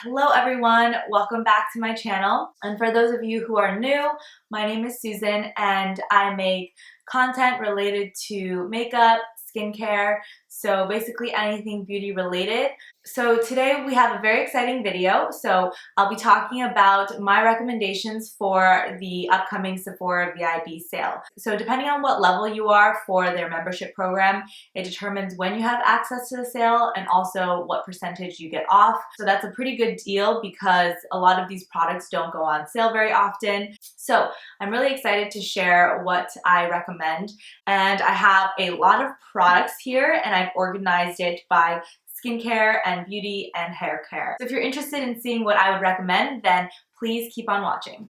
Hello everyone, welcome back to my channel. And for those of you who are new, my name is Susan and I make content related to makeup, skincare, so basically anything beauty related. So today we have a very exciting video. So I'll be talking about my recommendations for the upcoming Sephora VIB sale. So depending on what level you are for their membership program, it determines when you have access to the sale and also what percentage you get off. So that's a pretty good deal because a lot of these products don't go on sale very often. So I'm really excited to share what I recommend, and I have a lot of products here and I've organized it by skincare and beauty and hair care. So if you're interested in seeing what I would recommend, then please keep on watching.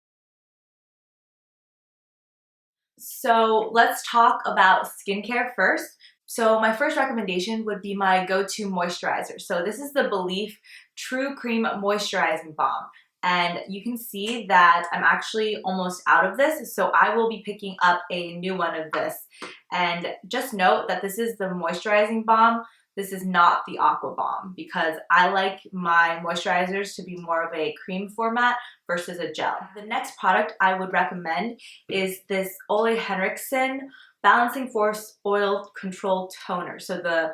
So let's talk about skincare first. So my first recommendation would be my go-to moisturizer. So this is the Belif True Cream Moisturizing Balm. And you can see that I'm actually almost out of this, so I will be picking up a new one of this. And just note that this is the moisturizing balm. This is not the Aqua Balm because I like my moisturizers to be more of a cream format versus a gel. The next product I would recommend is this OLEHENRIKSEN Balancing Force Oil Control Toner. So the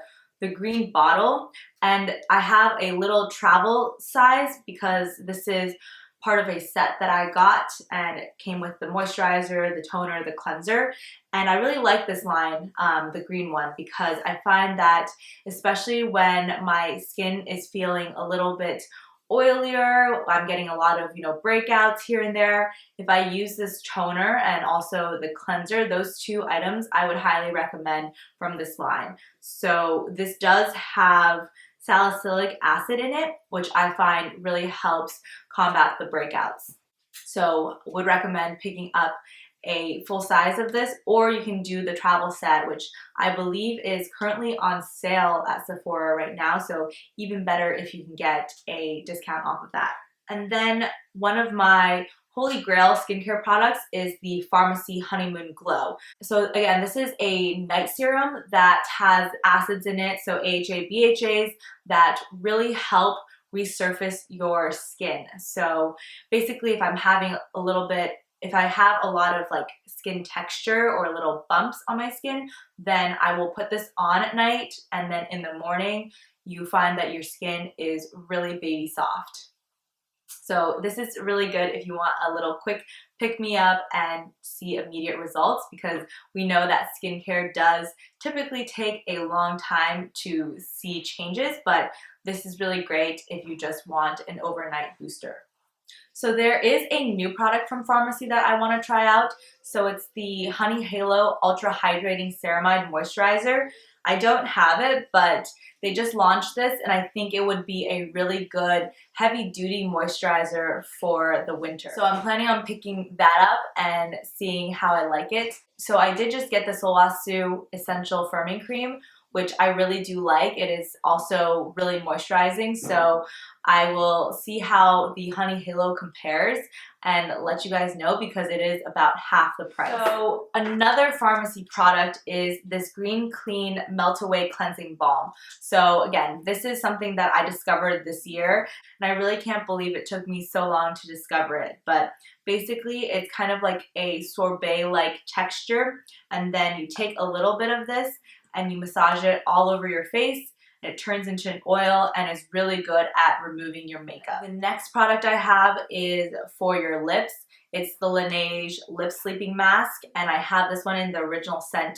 green bottle, and I have a little travel size because this is part of a set that I got, and it came with the moisturizer, the toner, the cleanser, and I really like this line, the green one, because I find that especially when my skin is feeling a little bit oilier, I'm getting a lot of, breakouts here and there. If I use this toner and also the cleanser, those two items I would highly recommend from this line. So this does have salicylic acid in it, which I find really helps combat the breakouts. So would recommend picking up a full size of this, or you can do the travel set, which I believe is currently on sale at Sephora right now, so even better if you can get a discount off of that. And then one of my holy grail skincare products is the Farmacy Honeymoon Glow. So again, this is a night serum that has acids in it, so AHA, BHAs, that really help resurface your skin. So basically if I'm having if I have a lot of like skin texture or little bumps on my skin, then I will put this on at night, and then in the morning you find that your skin is really baby soft. So this is really good if you want a little quick pick-me-up and see immediate results, because we know that skincare does typically take a long time to see changes, but this is really great if you just want an overnight booster. So there is a new product from Farmacy that I want to try out. So it's the Honey Halo Ultra-Hydrating Ceramide Moisturizer. I don't have it, but they just launched this and I think it would be a really good heavy-duty moisturizer for the winter. So I'm planning on picking that up and seeing how I like it. So I did just get the Solwasu Essential Firming Cream, which I really do like. It is also really moisturizing, so I will see how the Honey Halo compares and let you guys know, because it is about half the price. So another Farmacy product is this Green Clean Melt Away Cleansing Balm. So again, this is something that I discovered this year, and I really can't believe it took me so long to discover it. But basically, it's kind of like a sorbet-like texture, and then you take a little bit of this and you massage it all over your face. It turns into an oil and is really good at removing your makeup. The next product I have is for your lips. It's the LANEIGE Lip Sleeping Mask, and I have this one in the original scent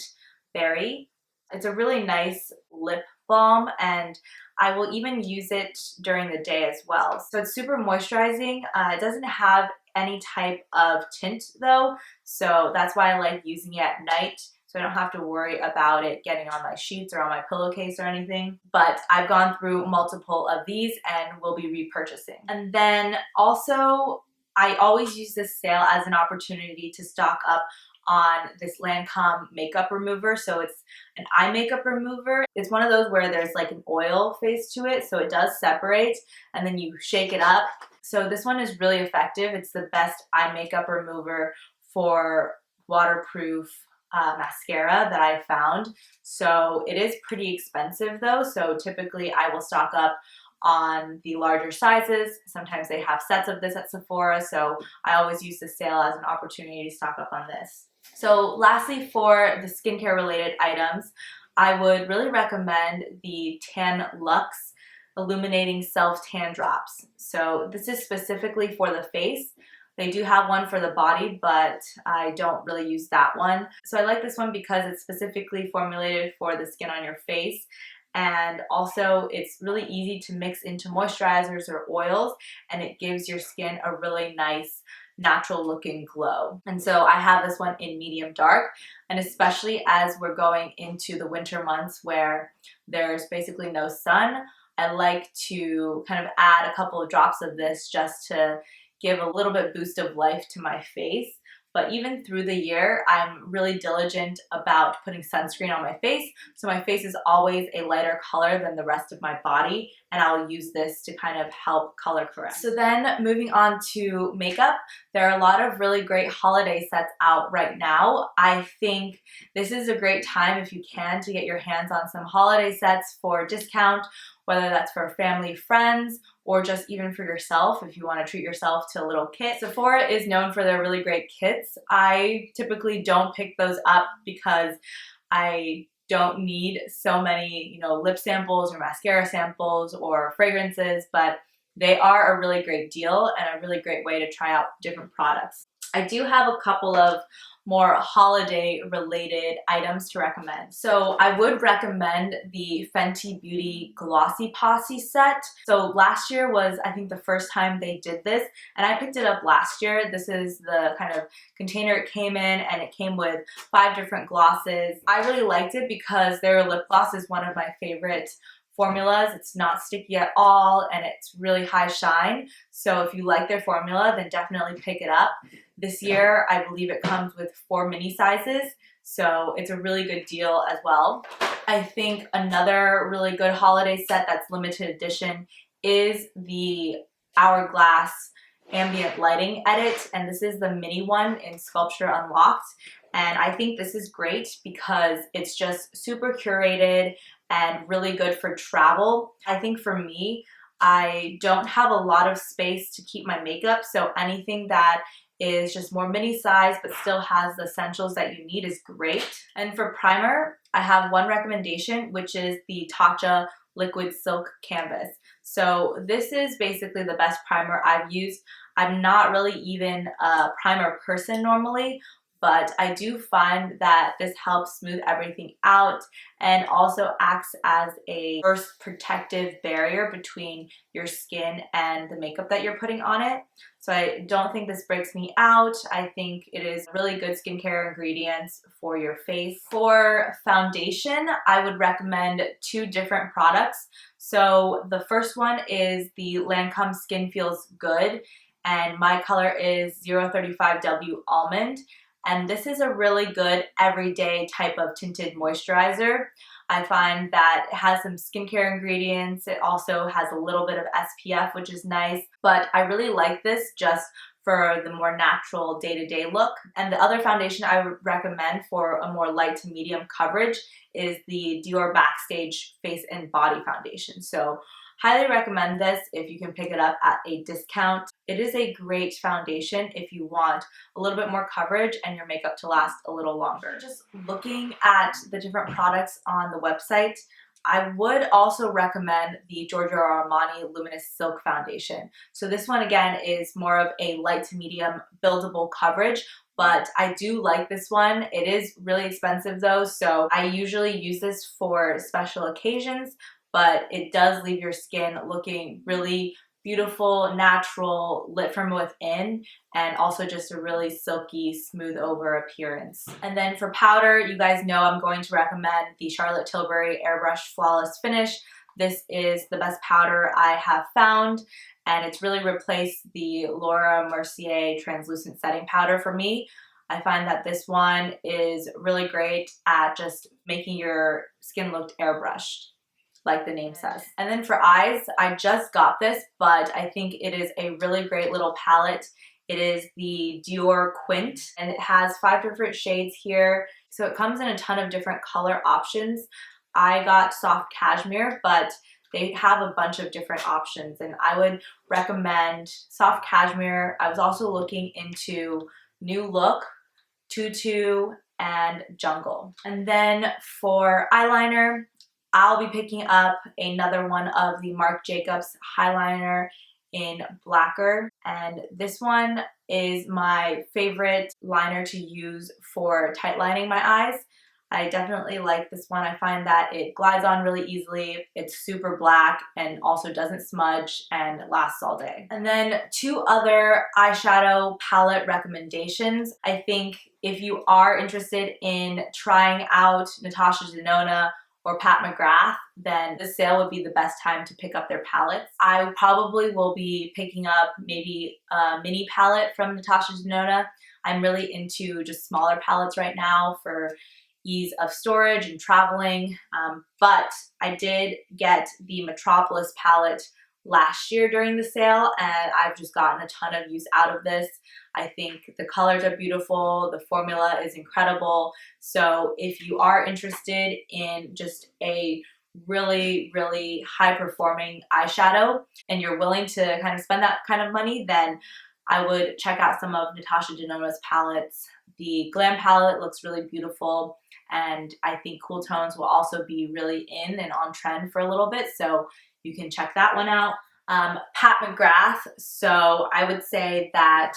Berry. It's a really nice lip balm, and I will even use it during the day as well. So it's super moisturizing. It doesn't have any type of tint though, so that's why I like using it at night. So I don't have to worry about it getting on my sheets or on my pillowcase or anything. But I've gone through multiple of these and will be repurchasing. And then also, I always use this sale as an opportunity to stock up on this Lancôme makeup remover. So it's an eye makeup remover. It's one of those where there's like an oil phase to it, so it does separate and then you shake it up. So this one is really effective. It's the best eye makeup remover for waterproof mascara that I found. So it is pretty expensive though, so typically I will stock up on the larger sizes. Sometimes they have sets of this at Sephora, so I always use the sale as an opportunity to stock up on this. So lastly, for the skincare related items, I would really recommend the TAN-LUXE Illuminating Self Tan Drops. So this is specifically for the face. They do have one for the body, but I don't really use that one. So I like this one because it's specifically formulated for the skin on your face. And also it's really easy to mix into moisturizers or oils, and it gives your skin a really nice natural looking glow. And so I have this one in medium dark, and especially as we're going into the winter months where there's basically no sun, I like to kind of add a couple of drops of this just to give a little bit boost of life to my face. But even through the year, I'm really diligent about putting sunscreen on my face. So my face is always a lighter color than the rest of my body, and I'll use this to kind of help color correct. So then moving on to makeup, there are a lot of really great holiday sets out right now. I think this is a great time, if you can, to get your hands on some holiday sets for discount, whether that's for family, friends, or just even for yourself if you want to treat yourself to a little kit. Sephora is known for their really great kits. I typically don't pick those up because I don't need so many, lip samples or mascara samples or fragrances, but they are a really great deal and a really great way to try out different products. I do have a couple of more holiday related items to recommend. So I would recommend the Fenty Beauty Glossy Posse set. So last year was, I think, the first time they did this, and I picked it up last year. This is the kind of container it came in, and it came with 5 different glosses. I really liked it because their lip gloss is one of my favorite formulas. It's not sticky at all, and it's really high shine. So if you like their formula, then definitely pick it up. This year, I believe it comes with 4 mini sizes, so it's a really good deal as well. I think another really good holiday set that's limited edition is the Hourglass Ambient Lighting Edit, and this is the mini one in Sculpture Unlocked. And I think this is great because it's just super curated and really good for travel. I think for me, I don't have a lot of space to keep my makeup, so anything that is just more mini size but still has the essentials that you need is great. And for primer, I have one recommendation, which is the Tatcha Liquid Silk Canvas. So this is basically the best primer I've used. I'm not really even a primer person normally, but I do find that this helps smooth everything out and also acts as a first protective barrier between your skin and the makeup that you're putting on it. So I don't think this breaks me out. I think it is really good skincare ingredients for your face. For foundation, I would recommend 2 different products. So the first one is the Lancôme Skin Feels Good, and my color is 035W Almond. And this is a really good everyday type of tinted moisturizer. I find that it has some skincare ingredients. It also has a little bit of SPF, which is nice. But I really like this just for the more natural day-to-day look. And the other foundation I would recommend for a more light to medium coverage is the Dior Backstage Face and Body Foundation. So highly recommend this if you can pick it up at a discount. It is a great foundation if you want a little bit more coverage and your makeup to last a little longer. Just looking at the different products on the website, I would also recommend the Giorgio Armani Luminous Silk Foundation. So this one again is more of a light to medium buildable coverage, but I do like this one. It is really expensive though, so I usually use this for special occasions, but it does leave your skin looking really beautiful, natural, lit from within, and also just a really silky, smooth over appearance. And then for powder, you guys know I'm going to recommend the Charlotte Tilbury Airbrush Flawless Finish. This is the best powder I have found, and it's really replaced the Laura Mercier Translucent Setting Powder for me. I find that this one is really great at just making your skin look airbrushed, like the name says. And then for eyes, I just got this, but I think it is a really great little palette. It is the Dior Quint, and it has 5 different shades here. So it comes in a ton of different color options. I got soft cashmere, but they have a bunch of different options, and I would recommend Soft Cashmere. I was also looking into New Look, Tutu, and Jungle. And then for eyeliner, I'll be picking up another one of the Marc Jacobs Highliner in Blacker, and this one is my favorite liner to use for tight lining my eyes. I definitely like this one. I find that it glides on really easily, it's super black, and also doesn't smudge and lasts all day. And then two other eyeshadow palette recommendations. I think if you are interested in trying out Natasha Denona or Pat McGrath, then the sale would be the best time to pick up their palettes. I probably will be picking up maybe a mini palette from Natasha Denona. I'm really into just smaller palettes right now for ease of storage and traveling, but I did get the Metropolis palette last year during the sale, and I've just gotten a ton of use out of this. I think the colors are beautiful, the formula is incredible, so if you are interested in just a really, really high-performing eyeshadow and you're willing to kind of spend that kind of money, then I would check out some of Natasha Denona's palettes. The Glam palette looks really beautiful, and I think cool tones will also be really in and on trend for a little bit, so you can check that one out. Pat McGrath, so I would say that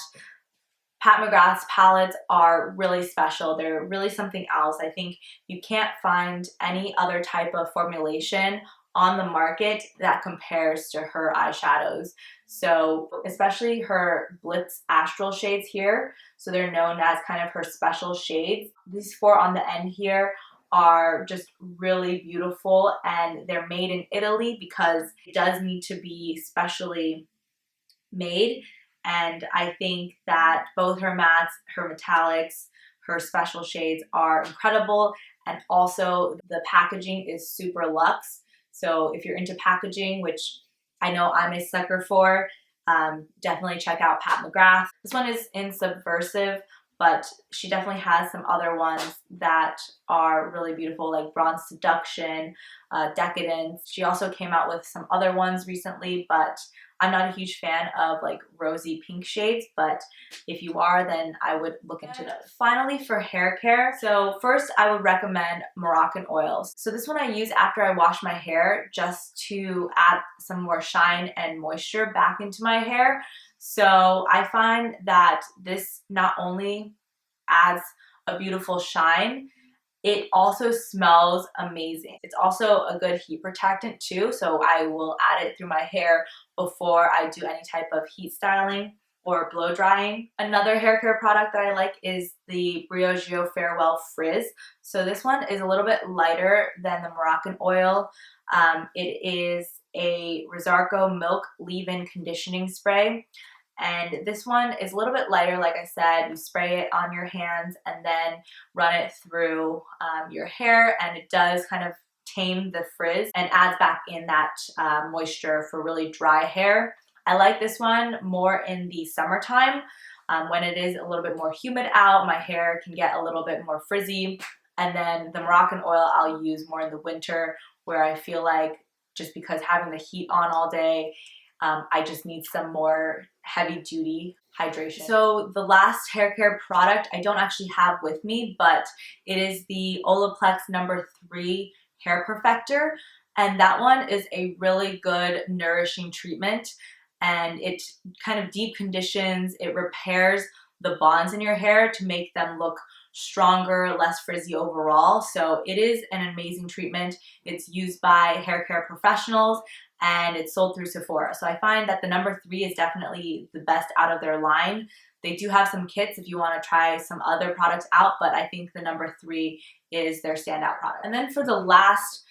Pat McGrath's palettes are really special. They're really something else. I think you can't find any other type of formulation on the market that compares to her eyeshadows. So especially her Blitz Astral shades here, so they're known as kind of her special shades. These four on the end here are just really beautiful, and they're made in Italy because it does need to be specially made. And I think that both her mattes, her metallics, her special shades are incredible, and also the packaging is super luxe. So if you're into packaging, which I know I'm a sucker for, definitely check out Pat McGrath. This one is in Subversive, but she definitely has some other ones that are really beautiful, like Bronze Seduction, Decadence. She also came out with some other ones recently, but I'm not a huge fan of like rosy pink shades, but if you are, then I would look into those. Finally, for hair care, so first I would recommend Moroccan oils. So this one I use after I wash my hair just to add some more shine and moisture back into my hair. So I find that this not only adds a beautiful shine, it also smells amazing. It's also a good heat protectant too, so I will add it through my hair before I do any type of heat styling or blow drying. Another hair care product that I like is the Briogeo Farewell Frizz. So this one is a little bit lighter than the Moroccan oil. It is a Rosarco Milk Leave-In Conditioning Spray. And this one is a little bit lighter, like I said. You spray it on your hands and then run it through your hair, and it does kind of tame the frizz and adds back in that moisture for really dry hair. I like this one more in the summertime when it is a little bit more humid out. My hair can get a little bit more frizzy, and then the Moroccan oil I'll use more in the winter, where I feel like just because having the heat on all day, I just need some more heavy duty hydration. So the last hair care product I don't actually have with me, but it is the Olaplex No. 3 Hair Perfector, and that one is a really good nourishing treatment, and it kind of deep conditions, it repairs the bonds in your hair to make them look stronger, less frizzy overall. So it is an amazing treatment. It's used by hair care professionals, and it's sold through Sephora. So I find that the No. 3 is definitely the best out of their line. They do have some kits if you want to try some other products out, but I think the No. 3 is their standout product. And then for the last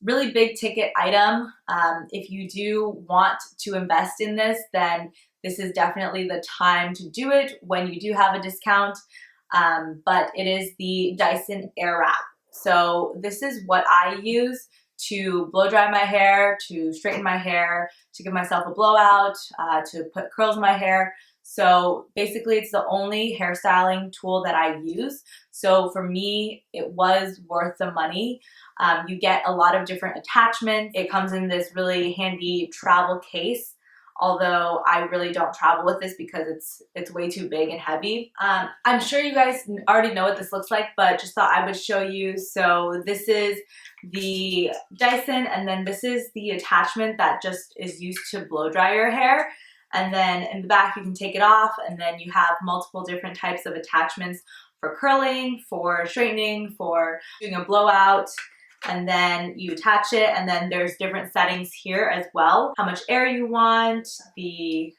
really big ticket item, if you do want to invest in this, then this is definitely the time to do it when you do have a discount. But it is the Dyson Airwrap. So this is what I use to blow dry my hair, to straighten my hair, to give myself a blowout, to put curls in my hair. So basically it's the only hairstyling tool that I use. So for me, it was worth the money. You get a lot of different attachments. It comes in this really handy travel case, although I really don't travel with this because it's way too big and heavy. I'm sure you guys already know what this looks like, but just thought I would show you. So this is the Dyson, and then this is the attachment that just is used to blow dry your hair. And then in the back you can take it off, and then you have multiple different types of attachments for curling, for straightening, for doing a blowout. And then you attach it, and then there's different settings here as well. How much air you want, the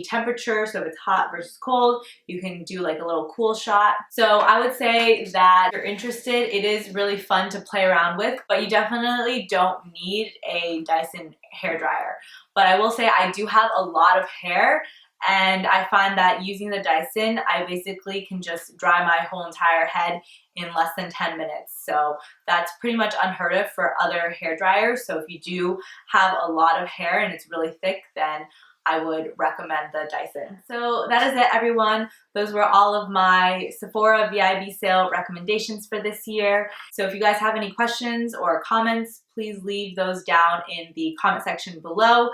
temperature, so if it's hot versus cold, you can do like a little cool shot. So I would say that if you're interested, it is really fun to play around with, but you definitely don't need a Dyson hairdryer. But I will say I do have a lot of hair, and I find that using the Dyson, I basically can just dry my whole entire head in less than 10 minutes. So that's pretty much unheard of for other hair dryers. So if you do have a lot of hair and it's really thick, then I would recommend the Dyson. So that is it, everyone. Those were all of my Sephora VIB sale recommendations for this year. So if you guys have any questions or comments, please leave those down in the comment section below.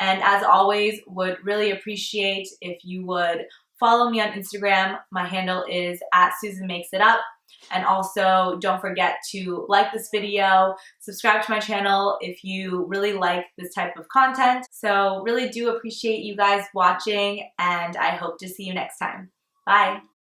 And as always, would really appreciate if you would follow me on Instagram. My handle is @SusanMakesItUp. And also don't forget to like this video, subscribe to my channel if you really like this type of content. So really do appreciate you guys watching, and I hope to see you next time. Bye.